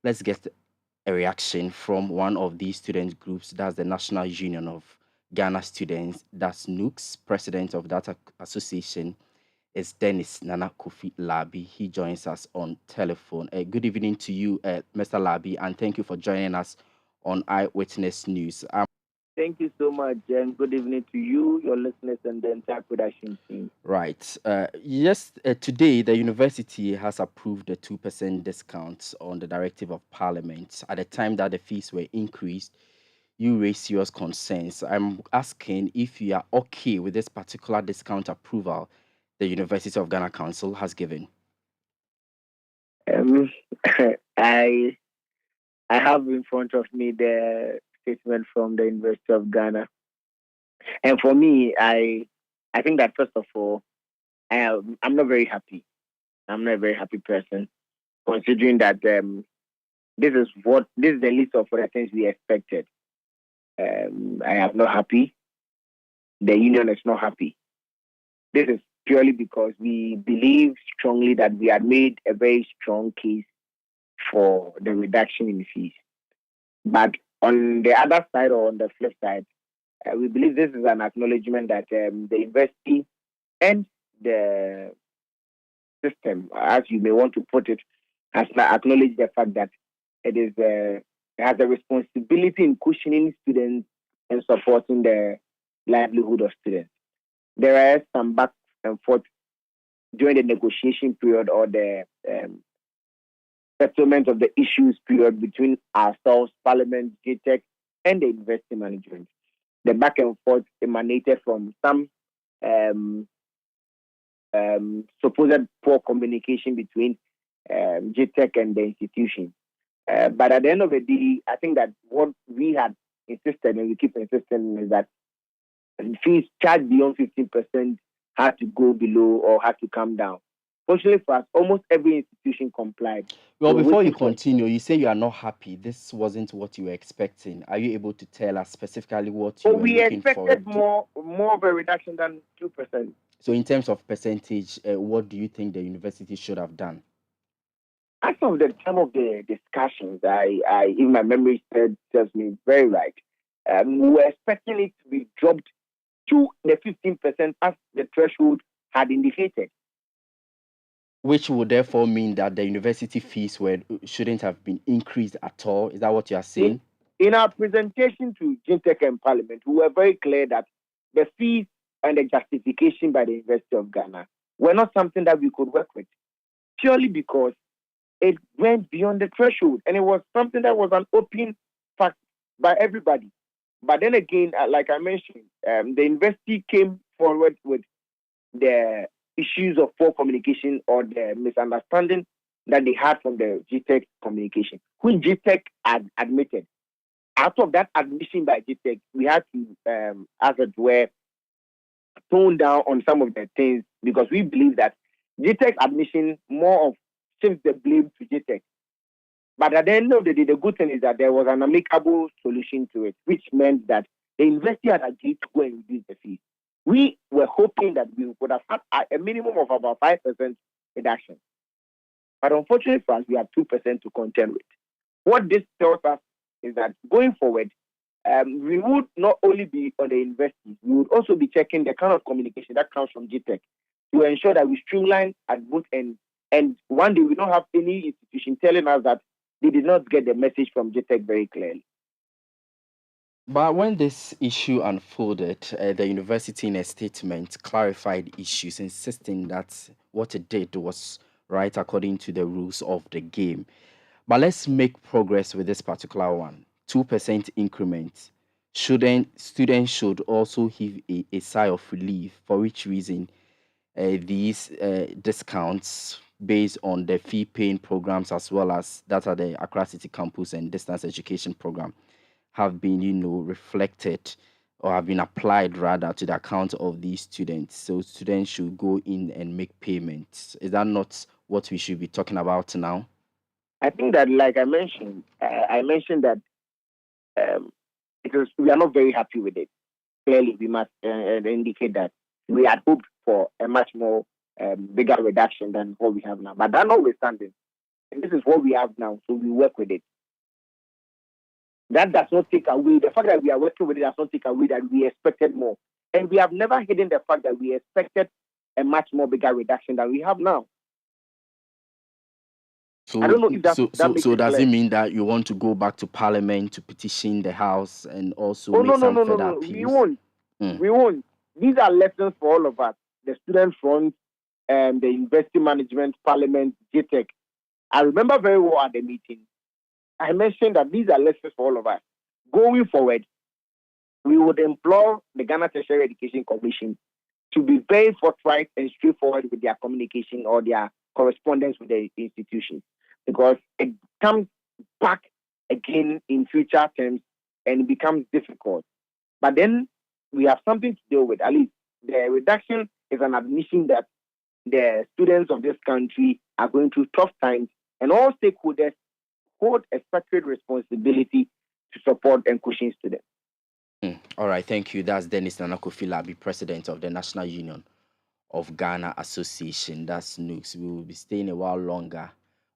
Let's get a reaction from one of these student groups. That's the National Union of Ghana Students. That's NUGS. President of that association is Dennis Nana Kofi Labi. He joins us on telephone. Good evening to you, Mr. Labi, and thank you for joining us on Eyewitness News. Thank you so much, and good evening to you, your listeners, and the entire production team. Right. Yes, today the university has approved a 2% discount on the directive of parliament. At the time that the fees were increased, you raised serious concerns. I'm asking if you are okay with this particular discount approval the University of Ghana Council has given. Um, I I have in front of me the statement from the University of Ghana, and for me, I think that first of all, I'm not very happy. I'm not a very happy person, considering that this is the list of the things we expected. I am not happy. The union is not happy. This is purely because we believe strongly that we had made a very strong case for the reduction in fees. But on the other side or on the flip side, we believe this is an acknowledgement that the university and the system, as you may want to put it, has now acknowledged the fact that it has a responsibility in cushioning students and supporting the livelihood of students. There are some back and forth during the negotiation period or the settlement of the issues period between ourselves, Parliament, GTEC, and the university management. The back and forth emanated from some um, supposed poor communication between GTEC and the institution. But at the end of the day, I think that what we had insisted and we keep insisting is that fees charged beyond 15% had to go below or had to come down. Fortunately for us, almost every institution complied. Well, We were before you waiting for. continue, you say you are not happy. This wasn't what you were expecting. Are you able to tell us specifically what you Oh, were we looking expected forward to? more of a reduction than 2%. So, in terms of percentage, what do you think the university should have done? As of the time of the discussions, if my memory tells me very right, we were expecting it to be dropped to the 15% as the threshold had indicated. Which would therefore mean that the university fees shouldn't have been increased at all. Is that what you are In, saying? in our presentation to GTEC and Parliament, we were very clear that the fees and the justification by the University of Ghana were not something that we could work with, purely because it went beyond the threshold and it was something that was an open fact by everybody. But then again, like I mentioned, the university came forward with the issues of poor communication or the misunderstanding that they had from the GTEC communication, which GTEC had admitted. Out of that admission by GTEC, we had to, as it were, tone down on some of the things because we believe that GTEC admission more of shifts the blame to GTEC. But at the end of the day, the good thing is that there was an amicable solution to it, which meant that the university had agreed to go and reduce the fees. We were hoping that we would have had a minimum of about 5% reduction. But unfortunately for us, we have 2% to contend with. What this tells us is that going forward, we would not only be on the universities, we would also be checking the kind of communication that comes from GTEC to ensure that we streamline at both ends. And one day we don't have any institution telling us that they did not get the message from GTEC very clearly. But when this issue unfolded, the university in a statement clarified issues, insisting that what it did was right according to the rules of the game. But let's make progress with this particular one. 2% increment. Shouldn't students should also heave a sigh of relief, for which reason these discounts based on the fee paying programs as well as that are the Accra City campus and distance education program have been, reflected or have been applied rather to the account of these students. So students should go in and make payments. Is that not what we should be talking about now? I think that, like I mentioned that because we are not very happy with it. Clearly, we must indicate that we had hoped for a much more bigger reduction than what we have now. But that notwithstanding, And this is what we have now, so we work with it. That does not take away the fact that we are working with it, does not take away that we expected more. And we have never hidden the fact that we expected a much more bigger reduction than we have now. I So, don't know if that makes so it does it clear. mean that you want to go back to Parliament to petition the House and also Oh, make no, no, some no, no, further no. We appeals? won't. Mm. We won't. These are lessons for all of us, the student front, the university management, Parliament, JTech. I remember very well at the meeting, I mentioned that these are lessons for all of us. Going forward, we would implore the Ghana Tertiary Education Commission to be very forthright and straightforward with their communication or their correspondence with the institutions, because it comes back again in future terms and it becomes difficult. But then we have something to deal with. At least the reduction is an admission that the students of this country are going through tough times, and all stakeholders hold a sacred responsibility to support and cushion students. All right, thank you. That's Dennis Nanakofi Labi, president of the National Union of Ghana Association. That's NUGS. We will be staying a while longer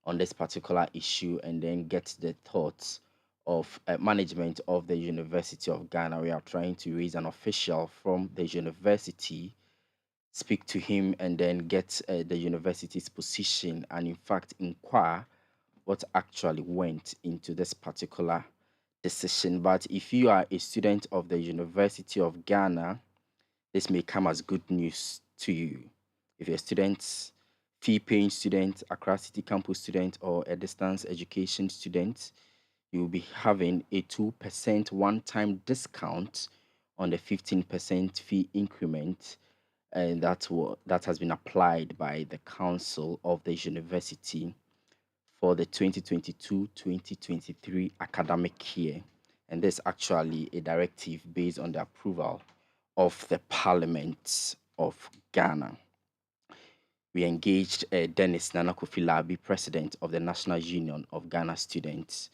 on this particular issue and then get the thoughts of management of the University of Ghana. We are trying to raise an official from the university, speak to him, and then get the university's position and, in fact, inquire what actually went into this particular decision. But if you are a student of the University of Ghana, this may come as good news to you. If you're a student, fee-paying student, Accra City campus student, or a distance education student, you'll be having a 2% one-time discount on the 15% fee increment, and that has been applied by the council of the university for the 2022-2023 academic year. And there's actually a directive based on the approval of the Parliament of Ghana. We engaged Dennis Nanakofi Labi, president of the National Union of Ghana Students,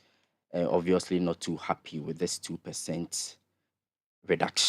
obviously not too happy with this 2% reduction.